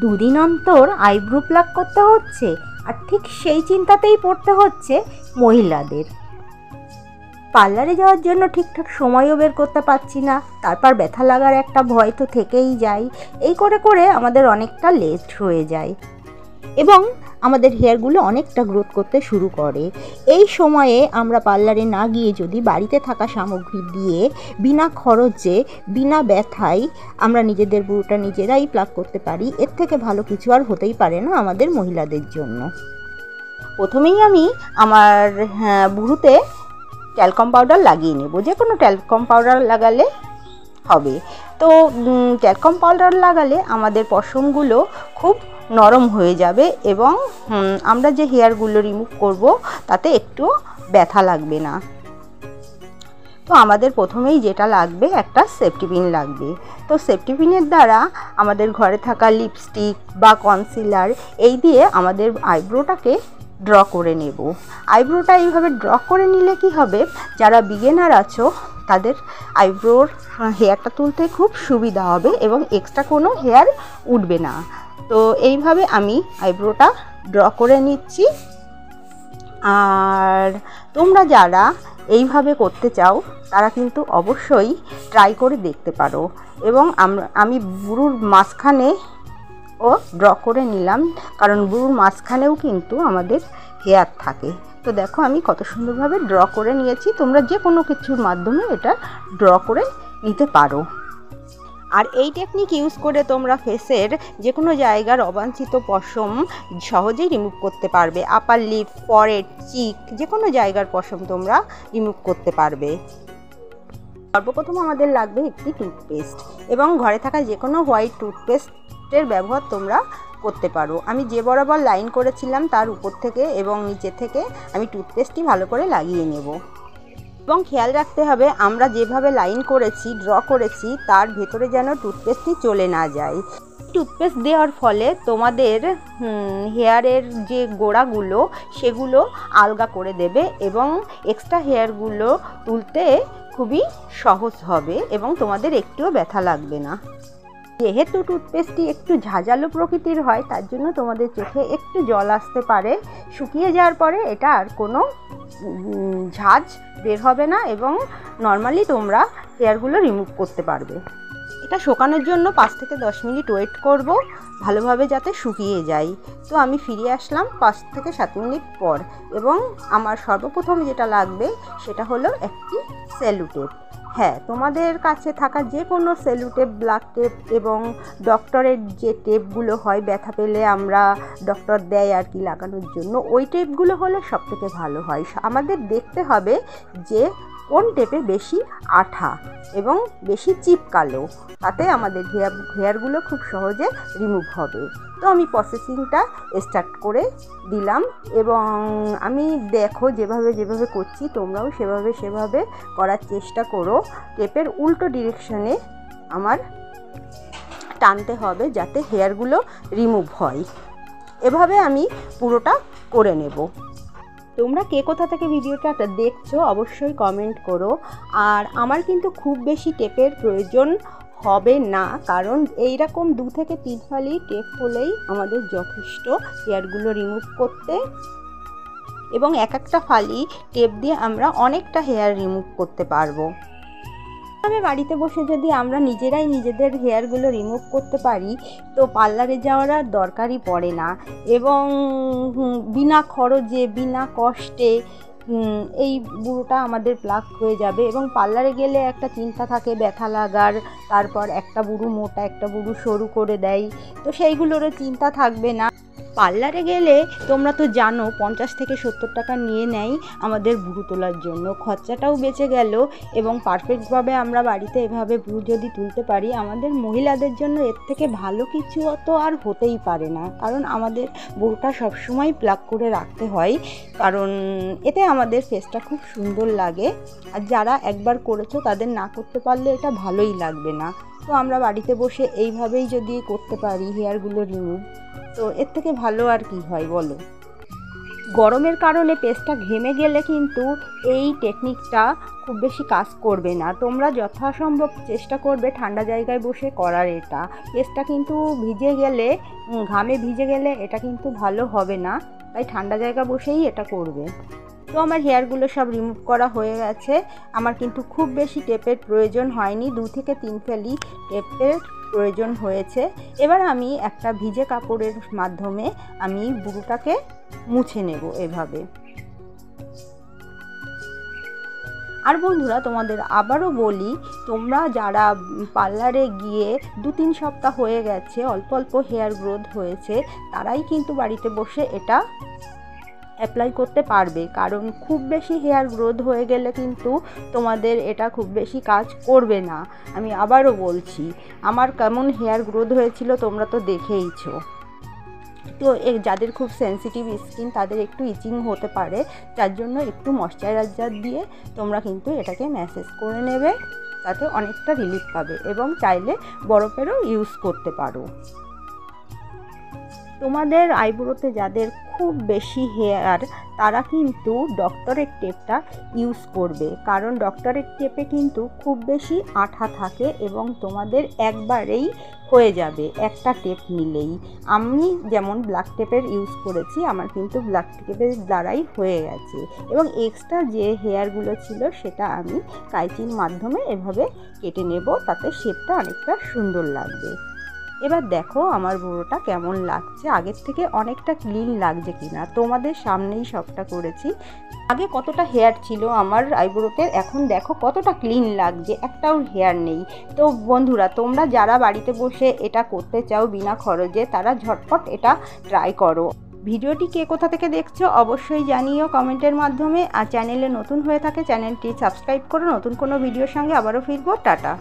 দুদিন অন্তর eyebrow pluck করতে হচ্ছে, আর ঠিক সেই চিন্তাতেই পড়তে হচ্ছে মহিলাদের। পার্লারে যাওয়ার জন্য ঠিকঠাক সময়ও বের করতে পারছি না, তারপর ব্যথা লাগার একটা ভয় তো থেকেই যায়। এই করে করে আমাদের অনেকটা লেট হয়ে যায় এবং আমাদের হেয়ারগুলো অনেকটা গ্রোথ করতে শুরু করে। এই সময়ে আমরা পার্লারে না গিয়ে যদি বাড়িতে থাকা সামগ্রী দিয়ে বিনা খরচে বিনা ব্যথায় আমরা নিজেদের ভ্রুটা নিজেরাই প্লাক করতে পারি, এর থেকে ভালো কিছু আর হতেই পারে না আমাদের মহিলাদের জন্য। প্রথমেই আমি আমার ভ্রুতে ট্যালকাম পাউডার লাগিয়ে নেব। যে কোনো ট্যালকাম পাউডার লাগালে হবে। তো ট্যালকাম পাউডার লাগালে আমাদের পশমগুলো খুব নরম হয়ে যাবে এবং আমরা যে হেয়ারগুলো রিমুভ করব তাতে একটু ব্যথা লাগবে না। তো আমাদের প্রথমেই যেটা লাগবে, একটা সেফটি পিন লাগবে। তো সেফটি পিনের দ্বারা আমাদের ঘরে থাকা লিপস্টিক বা কনসিলার এই দিয়ে আমাদের আইব্রোটাকে ড্র করে নেব। আইব্রোটা এইভাবে ড্র করে নিলে কি হবে, যারা বিগিনার আছো তাদের আইব্রোর হেয়ারটা তুলতে খুব সুবিধা হবে এবং এক্সট্রা কোনো হেয়ার উঠবে না। তো এইভাবে আমি আইব্রোটা ড্র করে নিচ্ছি। আর তোমরা যারা এইভাবে করতে চাও তারা কিন্তু অবশ্যই ট্রাই করে দেখতে পারো। এবং আমি ভ্রুর মাঝখানে ড্র করে নিলাম, কারণ ভ্রুর মাঝখানেও কিন্তু আমাদের হেয়ার থাকে। তো দেখো আমি কত সুন্দরভাবে ড্র করে নিয়েছি। তোমরা যে কোনো কিছুর মাধ্যমে এটা ড্র করে নিতে পারো। আর এই টেকনিক ইউজ করে তোমরা ফেসের যে কোনো জায়গার অবাঞ্ছিত পশম সহজেই রিমুভ করতে পারবে। আপার লিপ, ফরহেড, চিক, যে কোনো জায়গার পশম তোমরা রিমুভ করতে পারবে। সর্বপ্রথম আমাদের লাগবে একটি টুথপেস্ট এবং ঘরে থাকা যে কোনো হোয়াইট টুথপেস্টের ব্যবহার তোমরা করতে পারো। আমি যে বরাবর লাইন করেছিলাম তার উপর থেকে এবং নিচে থেকে আমি টুথপেস্টটি ভালো করে লাগিয়ে নেব। এবং খেয়াল রাখতে হবে আমরা যেভাবে লাইন করেছি, ড্র করেছি, তার ভেতরে যেন টুথপেস্টটি চলে না যায়। টুথপেস্ট দেওয়ার ফলে তোমাদের হেয়ারের যে গোড়াগুলো সেগুলো আলগা করে দেবে এবং এক্সট্রা হেয়ারগুলো তুলতে খুবই সহজ হবে এবং তোমাদের একটুও ব্যথা লাগবে না। যেহেতু টুথপেস্টটি একটু ঝাঁঝালো প্রকৃতির হয়, তার জন্য তোমাদের চোখে একটু জল আসতে পারে। শুকিয়ে যাওয়ার পরে এটা আর কোনো ঝাঁঝ বের হবে না এবং নর্মালি তোমরা হেয়ারগুলো রিমুভ করতে পারবে। এটা শুকানোর জন্য 5 থেকে 10 মিনিট ওয়েট করব, ভালোভাবে যাতে শুকিয়ে যায়। তো আমি ফিরে আসলাম 5 থেকে 7 মিনিট পর এবং আমার সর্বপ্রথম যেটা লাগবে সেটা হলো একটি সেলো টেপ। হ্যাঁ, তোমাদের কাছে থাকা যে কোনো সেলো টেপ, ব্ল্যাক টেপ এবং ডক্টরের যে টেপগুলো হয় ব্যথা পেলে আমরা ডক্টর দেয় আর কি লাগানোর জন্য, ওই টেপগুলো হলে সবথেকে ভালো হয়। আমাদের দেখতে হবে যে কোন টেপে বেশি আঠা এবং বেশি চিপকালো, তাতে আমাদের হেয়ারগুলো খুব সহজে রিমুভ হবে। তো আমি প্রসেসিংটা স্টার্ট করে দিলাম এবং আমি দেখো যেভাবে করছি তোমরাও সেভাবে করার চেষ্টা করো। টেপের উল্টো ডিরেকশনে আমার টানতে হবে যাতে হেয়ারগুলো রিমুভ হয়। এভাবে আমি পুরোটা করে নেব। তোমরা কে কোথা থেকে ভিডিওটা দেখছো অবশ্যই কমেন্ট করো। আর আমার কিন্তু খুব বেশি টেপের প্রয়োজন হবে না, কারণ এইরকম 2 থেকে 3 ফালি টেপ হলেই আমাদের যথেষ্ট হেয়ারগুলো রিমুভ করতে এবং এক একটা ফালি টেপ দিয়ে আমরা অনেকটা হেয়ার রিমুভ করতে পারবো। আমি বাড়িতে বসে যদি আমরা নিজেরাই নিজেদের হেয়ারগুলো রিমুভ করতে পারি তো পার্লারে যাওয়ার আর দরকারই পড়ে না এবং বিনা খরচে বিনা কষ্টে এই ভ্রুটা আমাদের প্লাক হয়ে যাবে। এবং পার্লারে গেলে একটা চিন্তা থাকে ব্যথা লাগার, তারপর একটা ভ্রু মোটা একটা ভ্রু সরু করে দেয়, তো সেইগুলোরও চিন্তা থাকবে না। পার্লারে গেলে তোমরা তো জানো 50 থেকে 70 টাকা নিয়ে নেয় আমাদের ভ্রু তোলার জন্য, খরচাটাও বেঁচে গেল এবং পারফেক্টভাবে আমরা বাড়িতে এভাবে ভ্রু যদি তুলতে পারি আমাদের মহিলাদের জন্য এর থেকে ভালো কিছু তো আর হতেই পারে না। কারণ আমাদের ভ্রুটা সবসময় প্লাক করে রাখতে হয়, কারণ এতে আমাদের ফেসটা খুব সুন্দর লাগে। আর যারা একবার করেছো তাদের না করতে পারলে এটা ভালোই লাগবে না। তো আমরা বাড়িতে বসে এইভাবেই যদি করতে পারি হেয়ারগুলো রিমুভ, তো এর থেকে ভালো আর কি হয় বলো। গরমের কারণে পেস্টটা ঘেমে গেলে কিন্তু এই টেকনিকটা খুব বেশি কাজ করবে না। তোমরা যথাসম্ভব চেষ্টা করবে ঠান্ডা জায়গায় বসে করার। এটা কেসটা কিন্তু ভিজে গেলে, ঘামে ভিজে গেলে এটা কিন্তু ভালো হবে না, তাই ঠান্ডা জায়গা বসেই এটা করবে। তো আমার হেয়ারগুলো সব রিমুভ করা হয়ে গেছে। আমার কিন্তু খুব বেশি টেপের প্রয়োজন হয়নি, 2 থেকে 3 ফালি টেপের প্রয়োজন হয়েছে। এবার আমি একটা ভিজে কাপড়ের মাধ্যমে আমি বুড়োটাকে মুছে নেব এভাবে। আর বন্ধুরা, তোমাদের আবারও বলি, তোমরা যারা পার্লারে গিয়ে 2-3 সপ্তাহ হয়ে গেছে, অল্প অল্প হেয়ার গ্রোথ হয়েছে, তারাই কিন্তু বাড়িতে বসে এটা অ্যাপ্লাই করতে পারবে। কারণ খুব বেশি হেয়ার গ্রোথ হয়ে গেলে কিন্তু তোমাদের এটা খুব বেশি কাজ করবে না। আমি আবারও বলছি, আমার কেমন হেয়ার গ্রোথ হয়েছিল তোমরা তো দেখেইছো। তো যাদের খুব সেনসিটিভ স্কিন তাদের একটু ইচিং হতে পারে, যার জন্য একটু ময়শ্চারাইজার দিয়ে তোমরা কিন্তু এটাকে ম্যাসেজ করে নেবে, তাতে অনেকটা রিলিফ পাবে। এবং চাইলে বরফেরও ইউজ করতে পারো। তোমাদের আইব্রোতে যাদের খুব বেশি হেয়ার, তারা কিন্তু ডক্টরের টেপটা ইউজ করবে, কারণ ডক্টরের টেপে কিন্তু খুব বেশি আঠা থাকে এবং তোমাদের একবারেই হয়ে যাবে একটা টেপ নিলেই। আমি যেমন ব্ল্যাক টেপের ইউজ করেছি, আমার কিন্তু ব্ল্যাক টেপের দ্বারাই হয়ে গেছে। এবং এক্সট্রা যে হেয়ারগুলো ছিল সেটা আমি কাঁচির মাধ্যমে এভাবে কেটে নেব, তাতে শেপটা অনেকটা সুন্দর লাগবে। এবার দেখো আমার বুড়োটা কেমন লাগছে, আগের থেকে অনেকটা ক্লিন লাগছে কিনা। তোমাদের সামনেই সবটা করেছি। আগে কতটা হেয়ার ছিল আমার আইব্রোতে, এখন দেখো কতটা ক্লিন লাগছে, একটাও হেয়ার নেই। তো বন্ধুরা, তোমরা যারা বাড়িতে বসে এটা করতে চাও বিনা খরচে, তারা ঝটপট এটা ট্রাই করো। ভিডিওটি কে কোথা থেকে দেখছো অবশ্যই জানিও কমেন্টের মাধ্যমে। আর চ্যানেলে নতুন হয়ে থাকে চ্যানেলটি সাবস্ক্রাইব করো। নতুন কোনো ভিডিওর সঙ্গে আবারও ফিরবো। টাটা।